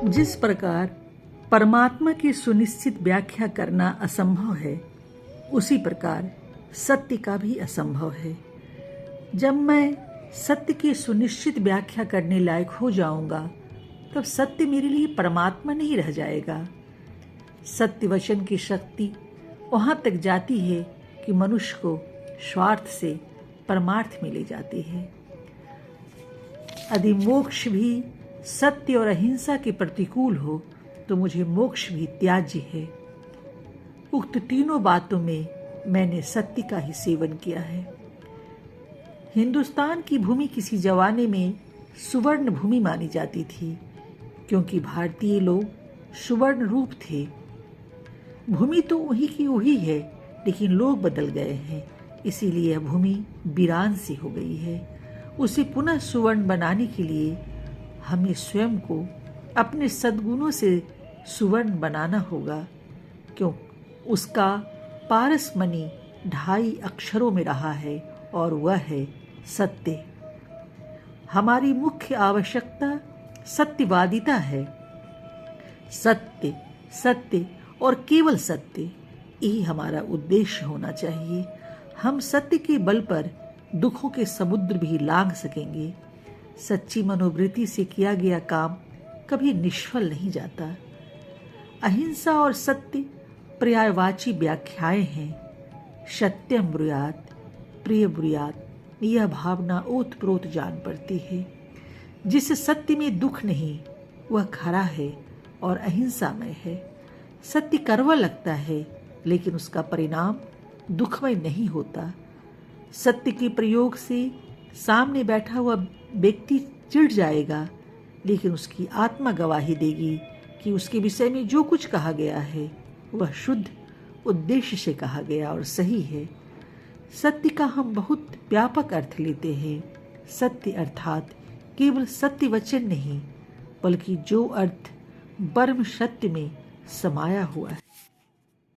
जिस प्रकार परमात्मा की सुनिश्चित व्याख्या करना असंभव है, उसी प्रकार सत्य का भी असंभव है। जब मैं सत्य की सुनिश्चित व्याख्या करने लायक हो जाऊंगा, तब सत्य मेरे लिए परमात्मा नहीं रह जाएगा। सत्य वचन की शक्ति वहां तक जाती है कि मनुष्य को स्वार्थ से परमार्थ में ले जाती है। यदि मोक्ष भी सत्य और अहिंसा के प्रतिकूल हो, तो मुझे मोक्ष भी त्याज्य है। उक्त तीनों बातों में मैंने सत्य का ही सेवन किया है। हिंदुस्तान की भूमि किसी जमाने में सुवर्ण भूमि मानी जाती थी, क्योंकि भारतीय लोग सुवर्ण रूप थे। भूमि तो वही की वही है, लेकिन लोग बदल गए हैं, इसीलिए यह भूमि वीरान सी हो गई है। उसे पुनः सुवर्ण बनाने के लिए हमें स्वयं को अपने सद्गुणों से सुवर्ण बनाना होगा, क्यों उसका पारसमणि 2.5 अक्षरों में रहा है, और वह है सत्य। हमारी मुख्य आवश्यकता सत्यवादिता है। सत्य, सत्य और केवल सत्य, यही हमारा उद्देश्य होना चाहिए। हम सत्य के बल पर दुखों के समुद्र भी लांघ सकेंगे। सच्ची मनोवृत्ति से किया गया काम कभी निष्फल नहीं जाता। अहिंसा और सत्य पर्यायवाची व्याख्याएं हैं। सत्यम ब्रूयात, प्रिय ब्रूयात, यह भावना ओतप्रोत जान पड़ती है। जिस सत्य में दुख नहीं, वह खरा है और अहिंसामय है। सत्य कड़वा लगता है, लेकिन उसका परिणाम दुखमय नहीं होता। सत्य के प्रयोग से सामने बैठा हुआ व्यक्ति चिढ़ जाएगा, लेकिन उसकी आत्मा गवाही देगी कि उसके विषय में जो कुछ कहा गया है वह शुद्ध उद्देश्य से कहा गया और सही है। सत्य का हम बहुत व्यापक अर्थ लेते हैं। सत्य अर्थात केवल सत्य वचन नहीं, बल्कि जो अर्थ परम सत्य में समाया हुआ है।